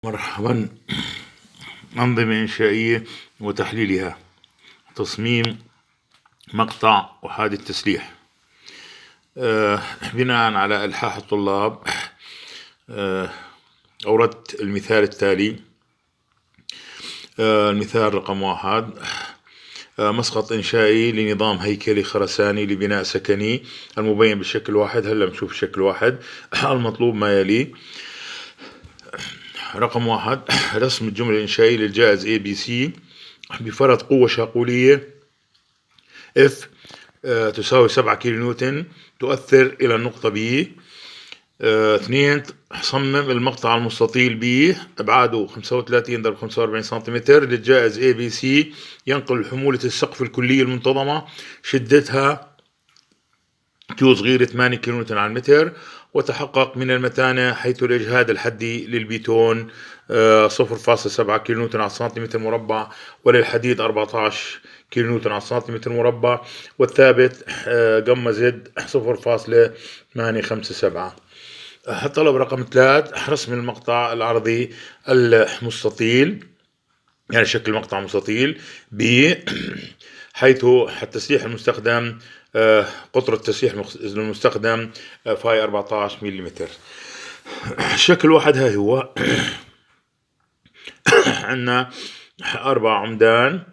مرحبا. أنظمة إنشائية وتحليلها. تصميم مقطع أحادي التسليح. بناء على إلحاح الطلاب أوردت المثال التالي. المثال رقم 1: مسقط إنشائي لنظام هيكلي خرساني لبناء سكني المبين بالشكل واحد. هلا بنشوف الشكل واحد. المطلوب ما يلي. رقم 1: رسم الجملة الإنشائية للجائز ABC بفرض قوة شاقولية F تساوي 7 كيلو نيوتن تؤثر إلى النقطة B. 2: صمم المقطع المستطيل B أبعاده 35 × 45 سنتيمتر للجائز ABC ينقل حمولة السقف الكلية المنتظمة شدتها Q صغيرة 8 كيلو نيوتن على المتر، وتحقق من المتانة حيث الإجهاد الحدي للبيتون 0.7 كيلو نيوتن على سنتيمتر مربع، وللحديد 14 كيلو نيوتن على سنتيمتر مربع، والثابت جاما زد 0.857. الطلب رقم 3: رسم المقطع العرضي المستطيل، يعني شكل مقطع مستطيل ب حيث التسليح المستخدم قطر التسليح المستخدم فاي 14 ملم. الشكل واحد هاي هو. عندنا 4 عمدان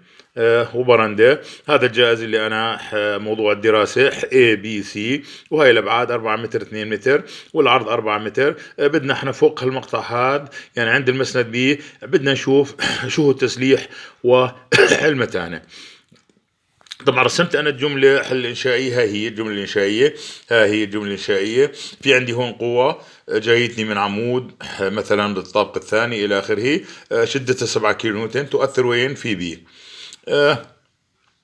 وبرندة. هذا الجائز اللي أنا موضوع الدراسة ABC، وهي الأبعاد 4 متر 2 متر والعرض 4 متر. بدنا احنا فوق هالمقطع هذا، يعني عند المسند B بدنا نشوف شو هو التسليح والمتانة. طبعا رسمت أنا الجملة الإنشائية. هاي هي الجملة الإنشائية. في عندي هون قوة جايتني من عمود مثلا بالطابق الثاني إلى آخره، شدتها 7 كيلو نيوتن تؤثر وين؟ في بي.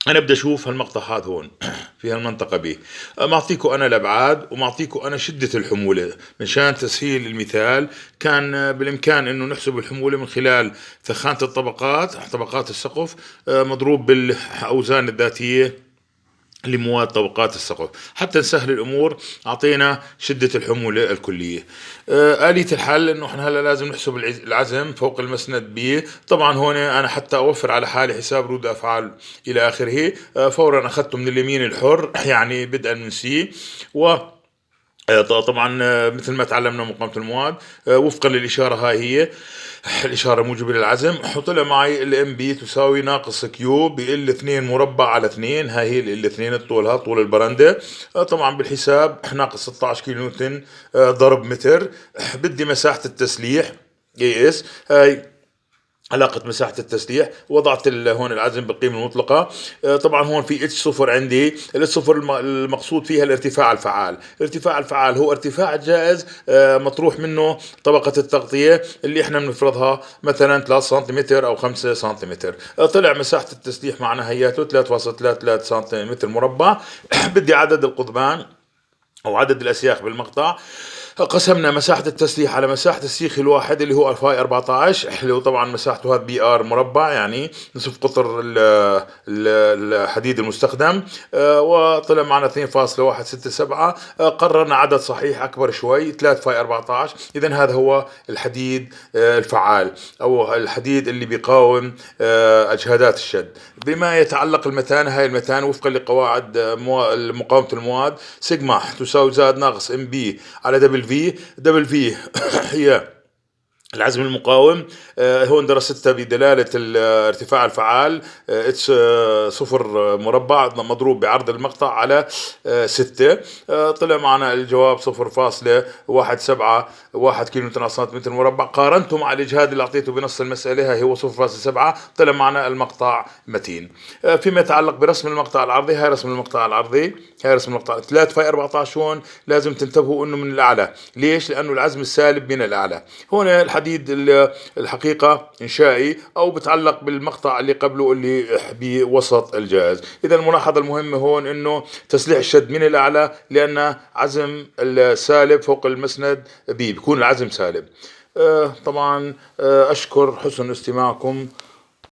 أنا بدي أشوف هالمقطع هذا هون في هالمنطقة بي. معطيكو أنا الأبعاد ومعطيكو أنا شدة الحمولة. من تسهيل المثال كان بالإمكان إنه نحسب الحمولة من خلال ثخانة الطبقات، طبقات السقف، مضروب بالأوزان الذاتية لمواد طبقات السقف. حتى نسهل الأمور أعطينا شدة الحمولة الكلية. آلية الحل إنه إحنا هلا لازم نحسب العزم فوق المسند بي. طبعا هون أنا حتى أوفر على حالي حساب ردود أفعال إلى آخره، فورا أخذته من اليمين الحر يعني بدءا من سي. و طبعا مثل ما تعلمنا مقاومة المواد وفقا للإشارة. هاي هي الإشارة موجبة للعزم. وطلع معي الام بي تساوي ناقص كيو بال 2 مربع على 2. هاي هي ال 2 الطول، طول البرندة. طبعا بالحساب ناقص 16 كيلو نيوتن ضرب متر. بدي مساحة التسليح اس. هاي علاقة مساحة التسليح. وضعت هون العزم بالقيمة المطلقة. طبعا هون في H0 عندي. الH0 المقصود فيها الارتفاع الفعال. الارتفاع الفعال هو ارتفاع الجائز مطروح منه طبقة التغطية اللي احنا بنفرضها مثلا 3 سنتيمتر أو 5 سنتيمتر. طلع مساحة التسليح معنا هياته 3.33 سنتيمتر مربع. بدي عدد القضبان أو عدد الأسياخ بالمقطع. قسمنا مساحة التسليح على مساحة السيخ الواحد اللي هو فاي 14 اللي هو طبعا مساحته هذا بي ار مربع، يعني نصف قطر الحديد المستخدم. وطلع معنا 2.167. قررنا عدد صحيح أكبر شوي 3 فاي 14. إذن هذا هو الحديد الفعال أو الحديد اللي بيقاوم أجهادات الشد. بما يتعلق المتانة، هاي المتانة وفقا لقواعد مقاومة المواد سيجما تساوي زائد ناقص ام بي على دبل في هي العزم المقاوم. هون درستها بدلالة الارتفاع الفعال اتش 0 مربع مضروب بعرض المقطع على 6. طلع معنا الجواب 0.171 كيلو نيوتن على سنتيمتر مربع. قارنته مع الإجهاد اللي أعطيته بنص المسألة، هاي هو 0.7. طلع معنا المقطع متين. فيما يتعلق برسم المقطع العرضي، هاي رسم المقطع العرضي. هاي رسم المقطع 3 فاي 14. هون لازم تنتبهوا إنه من الأعلى. ليش؟ لأنه العزم السالب من الأعلى. هون الحديد الحقيقة إنشائي أو بتعلق بالمقطع اللي قبله اللي بوسط الجائز. إذا الملاحظة المهمة هون إنه تسليح الشد من الأعلى لأن عزم السالب فوق المسند بيكون العزم سالب. طبعا أشكر حسن استماعكم.